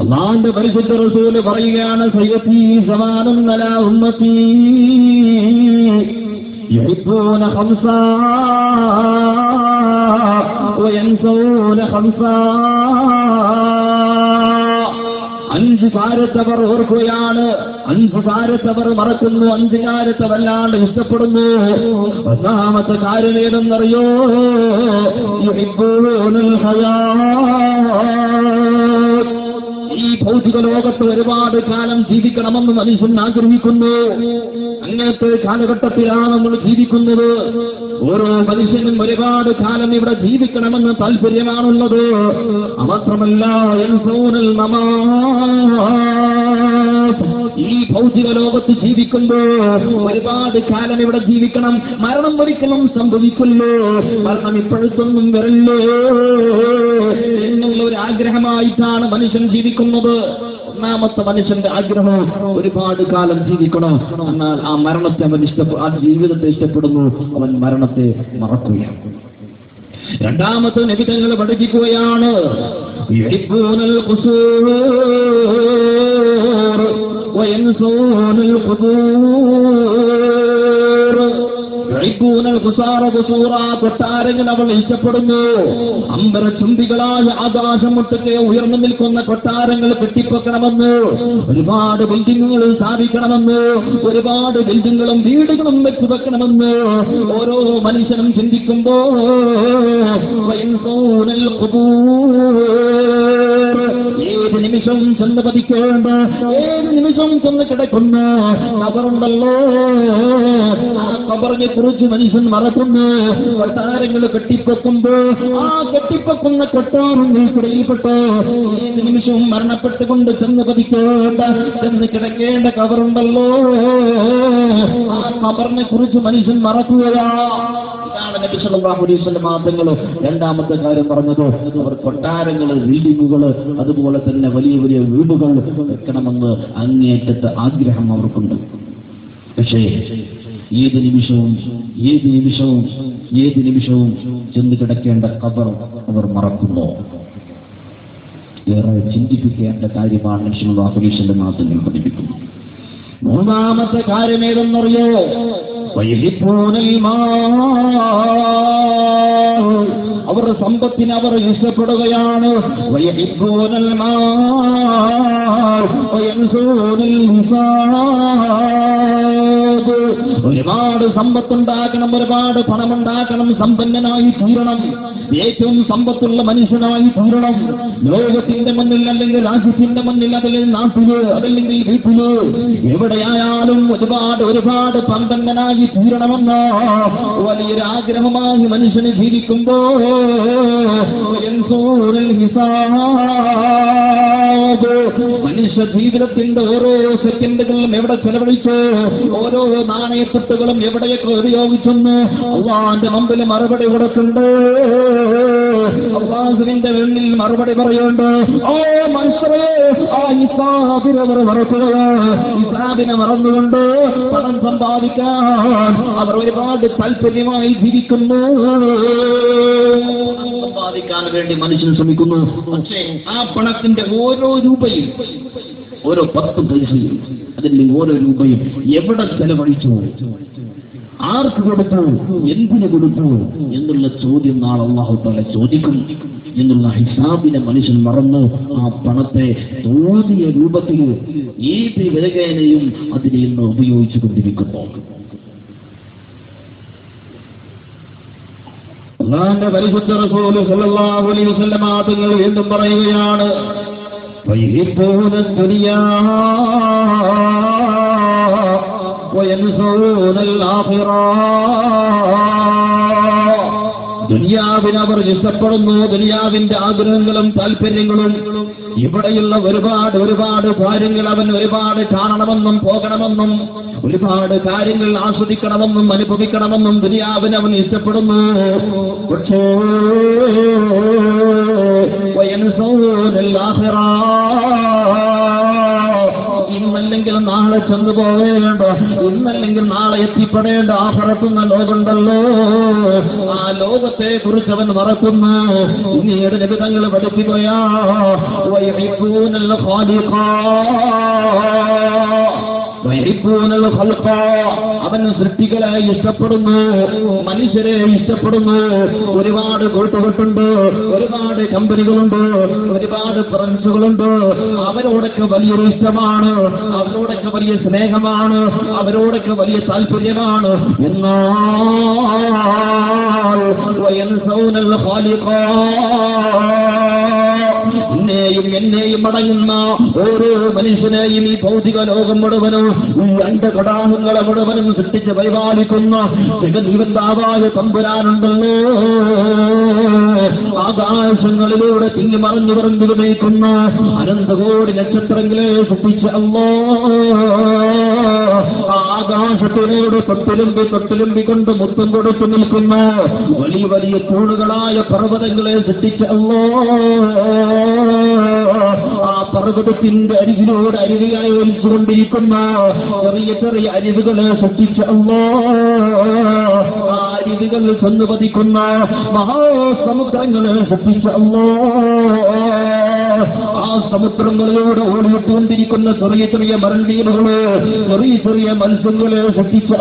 അല്ലാഹുവിന്റെ പരിശുദ്ധ റസൂൽ പറയുകയാണ് സയ്യദി സമാനൻ അലാ ഉമ്മത്തി യുഹിബ്ബൂന ഖംസാ വയൻസൂന ഖംസാ. 5 കാര്യത്തവർ ഓർക്കുകയാണ്, 5 കാര്യത്തവർ മറക്കുന്നു, 5 കാര്യത്തെ വല്ലാണ്ട് ഇഷ്ടപ്പെടുന്നു. 10ാമത്തെ കാര്യം ഏതെന്നറിയോ? യുഹിബ്ബൂനൽ ഹയാത്ത്. ഈ ഭൗതിക ലോകത്ത് ഒരുപാട് കാലം ജീവിക്കണമെന്ന് മനുഷ്യൻ ആഗ്രഹിക്കുന്നു. അങ്ങനത്തെ കാലഘട്ടത്തിലാണ് നമ്മൾ ജീവിക്കുന്നത്. ഓരോ മനുഷ്യനും ഒരുപാട് കാലം ഇവിടെ ജീവിക്കണമെന്ന് താല്പര്യമാണുള്ളത്. മാത്രമല്ല യൻസൂനൽ മമാത്. ഈ ഭൗതിക ലോകത്ത് ജീവിക്കുമ്പോൾ ഒരുപാട് കാലം ഇവിടെ ജീവിക്കണം, മരണം ഒരിക്കലും സംഭവിക്കുമല്ലോ, മരണം ഇപ്പോഴത്തൊന്നും വരല്ലോ എന്നുള്ള ഒരു ആഗ്രഹമായിട്ടാണ് മനുഷ്യൻ ജീവിക്കുന്നത്. 1ാമത്തെ മനുഷ്യന്റെ ആഗ്രഹം ഒരുപാട് കാലം ജീവിക്കണം. എന്നാൽ ആ മരണത്തെ അവൻ ആ ജീവിതത്തെ ഇഷ്ടപ്പെടുന്നു, അവൻ മരണത്തെ മറക്കുകയാണ്. 2ാമത്തെ നബി തങ്ങൾ പഠിപ്പിക്കുകയാണ് യുഹിബ്ബൂനൽ ഖുസൂർ വയൻസൂനൽ ഖുബൂർ. കൊട്ടാരങ്ങൾ അവൾ ഇഷ്ടപ്പെടുന്നു. അമ്പരചുംബികളായ ആകാശം മുട്ടൊക്കെ ഉയർന്നു നിൽക്കുന്ന കൊട്ടാരങ്ങൾ കെട്ടിപ്പൊക്കണമെന്ന്, ഒരുപാട് ബിൽഡിങ്ങുകൾ സ്ഥാപിക്കണമെന്ന്, ഒരുപാട് ബിൽഡിങ്ങുകളും വീടുകളും വെച്ചു വെക്കണമെന്ന് ഓരോ മനുഷ്യനും ചിന്തിക്കുമ്പോ ഏത് നിമിഷം ചെന്ന് പതിക്കേണ്ട, ഏത് നിമിഷം ചെന്ന് കിടക്കുന്ന ഖബറുണ്ടല്ലോ, ആ ഖബറിനെ കുറിച്ച് മനുഷ്യൻ മറക്കുന്നു. കൊട്ടാരങ്ങൾ കെട്ടിപ്പൊക്കുമ്പോ ആ കെട്ടിപ്പൊക്കുന്ന കൊട്ടാരങ്ങൾക്കിടയിൽപ്പെട്ട് ഏത് നിമിഷവും മരണപ്പെട്ടുകൊണ്ട് ചെന്ന് പതിക്കേണ്ട, ചെന്ന് കിടക്കേണ്ട ഖബറുണ്ടല്ലോ, ആ ഖബറിനെ കുറിച്ച് മനുഷ്യൻ മറക്കുകയാ. ഇതാണ് നബി സല്ലല്ലാഹു അലൈഹി വസല്ലം തങ്ങൾ 2ാമത്തെ കാര്യം പറഞ്ഞത്. അവർ കൊട്ടാരങ്ങൾ, ബിൽഡിങ്ങുകൾ, അതുപോലെ തന്നെ വലിയ വലിയ വീടുകൾ വെക്കണമെന്ന് അങ്ങേറ്റത്തെ ആഗ്രഹം അവർക്കുണ്ട്. പക്ഷേ ഏത് നിമിഷവും ചെന്ന് കിടക്കേണ്ട ഖബർ അവർ മറക്കുന്നു. ഏറെ ചിന്തിപ്പിക്കേണ്ട കാര്യമാണ് നബി സല്ലല്ലാഹു അലൈഹി വസല്ലം തങ്ങൾ പഠിപ്പിക്കുന്നു. 3ാമത്തെ കാര്യം ഏതെന്നറിയോ? അവരുടെ സമ്പത്തിനെ അവർ ഇഷ്ടപ്പെടുകയാണ്. ഒരുപാട് സമ്പത്തുണ്ടാക്കണം, ഒരുപാട് പണമുണ്ടാക്കണം, സമ്പന്നനായി തീരണം, ഏറ്റവും സമ്പത്തുള്ള മനുഷ്യനായി തീരണം. ലോകത്തിന്റെ മുന്നിൽ, അല്ലെങ്കിൽ രാജ്യത്തിന്റെ മുന്നിൽ, അതല്ലെങ്കിൽ നാട്ടില്, അതല്ലെങ്കിൽ വീട്ടില്, എവിടെയായാലും ഒരുപാട് സമ്പന്നനായി തീരണമെന്ന വലിയൊരു ആഗ്രഹമായി മനുഷ്യന് ജീവിക്കുമ്പോ മനുഷ്യ ജീവിതത്തിന്റെ ഓരോ സെക്കൻഡുകളും എവിടെ ചെലവഴിച്ച്, ഓരോ നാണയത്തുട്ടുകളും എവിടെയൊക്കെ ഉപയോഗിച്ചെന്ന് അള്ളാന്റെ മുമ്പിൽ മറുപടി കൊടുക്കുന്നുണ്ട്. അള്ളാഹുവിന്റെ വെള്ളിൽ മറുപടി പറയുന്നുണ്ട്. ഓ മനുഷ്യരെ, ആ ഹിസാബിനവർ മറക്കുകയാണ്. ഹിസാബിനെ മറന്നുകൊണ്ട് പണം സമ്പാദിക്കാൻ അവർ ഒരുപാട് താല്പര്യമായി ജീവിക്കുന്നു. സമ്പാദിക്കാൻ വേണ്ടി മനുഷ്യൻ ശ്രമിക്കുന്നു. പക്ഷേ ആ പണത്തിന്റെ ഓരോ രൂപയും, ഓരോ 10 പൈസയും, അതിന്റെ ഓരോ രൂപയും എവിടെ ചെലവഴിച്ചു, ആർക്ക് കൊടുത്തു, എന്തിനു കൊടുത്തു എന്നുള്ള ചോദ്യം നാളെ അല്ലാഹു തആല ചോദിക്കും എന്നുള്ള ഹിസാബിനെ മനുഷ്യൻ മറന്ന് ആ പണത്തെ തോന്നിയ രൂപത്തിൽ ഏത് വിലകേനയും അതിനെ ഇന്ന് ഉപയോഗിച്ചു കൊണ്ടിരിക്കുന്നു. അല്ലാഹുവിന്റെ പരിശുദ്ധ റസൂൽ സല്ലല്ലാഹു അലൈഹി വസല്ലം തങ്ങൾ എന്നും പറയുകയാണ് വയഹിബ്ബൂന ദുനിയാ വയൻസൂനൽ ആഖിറ. ദുനിയാവിനെ അവർ ഇഷ്ടപ്പെടുന്നു, ദുനിയാവിന്റെ ആഗ്രഹങ്ങളും താല്പര്യങ്ങളും, ഇവിടെയുള്ള ഒരുപാട് കാര്യങ്ങൾ അവൻ ഒരുപാട് കാണണമെന്നും പോകണമെന്നും, ഒരുപാട് കാര്യങ്ങൾ ആസ്വദിക്കണമെന്നും അനുഭവിക്കണമെന്നും ദുനിയാവിനെ അവൻ ഇഷ്ടപ്പെടുന്നു. പക്ഷേ ഇന്നല്ലെങ്കിൽ നാളെ ചെന്നു പോവേണ്ട, ഇന്നല്ലെങ്കിൽ നാളെ എത്തിപ്പെടേണ്ട ആഖിറത്തുന്ന ലോകമുണ്ടല്ലോ, ആ ലോകത്തെ കുറിച്ച് അവൻ മറക്കുന്നു. പിന്നീട് നബി തങ്ങൾ പഠിപ്പിക്കുകയാ വയഹിബ്ബൂനൽ ഖാലിഖ വയഹിബ്ബൂനൽ ഖൽഖ, അവൻ സൃഷ്ടികളെ ഇഷ്ടപ്പെടുന്നു, മനുഷ്യരെ ഇഷ്ടപ്പെടുന്നു. ഒരുപാട് കൂട്ടുകെട്ടുണ്ട്, ഒരുപാട് കമ്പനികളുണ്ട്, ഒരുപാട് ഫ്രണ്ട്സുകളുണ്ട്. അവരോടൊക്കെ വലിയൊരു ഇഷ്ടമാണ്, അവരോടൊക്കെ വലിയ സ്നേഹമാണ്, അവരോടൊക്കെ വലിയ താല്പര്യമാണ്. എന്നാൽ വയൻസൗനൽ ഖാലിഖ, എന്നെയും അടങ്ങുന്ന ഓരോ മനുഷ്യനെയും ഈ ഭൗതിക ലോകം മുഴുവനും ഈ അണ്ടകടാഹങ്ങളെ മുഴുവനും സൃഷ്ടിച്ച് പരിപാലിക്കുന്ന ജഗദീവന്താവായ തമ്പുരാനുണ്ടല്ലോ, ആകാശങ്ങളിലൂടെ തിങ്ങി മറഞ്ഞു പറഞ്ഞു നയിക്കുന്ന അനന്തകോടി നക്ഷത്രങ്ങളെ സൃഷ്ടിച്ച് ആകാശത്തിനോട് തൊട്ടിലുമ്പിക്കൊണ്ട് മുത്തം കൊടുത്തു നിൽക്കുന്ന വലിയ വലിയ തൂണുകളായ പർവ്വതങ്ങളെ സൃഷ്ടിച്ച ആ പർവ്വതത്തിന്റെ അരികിലൂടെ അരുവിയായി ഒലിച്ചുകൊണ്ടിരിക്കുന്ന ചെറിയ ചെറിയ അരുവികളെ സൃഷ്ടിച്ച ആ അരുവികൾ ചെന്നു പതിക്കുന്ന മഹാസമുദ്രങ്ങളെ സൃഷ്ടിച്ച ആ സമുദ്രങ്ങളിലൂടെ ഓടിയിട്ടുകൊണ്ടിരിക്കുന്ന ചെറിയ ചെറിയ മരണ്ടീനുകള്, ചെറിയ ചെറിയ മത്സ്യങ്ങളെ സൃഷ്ടിച്ച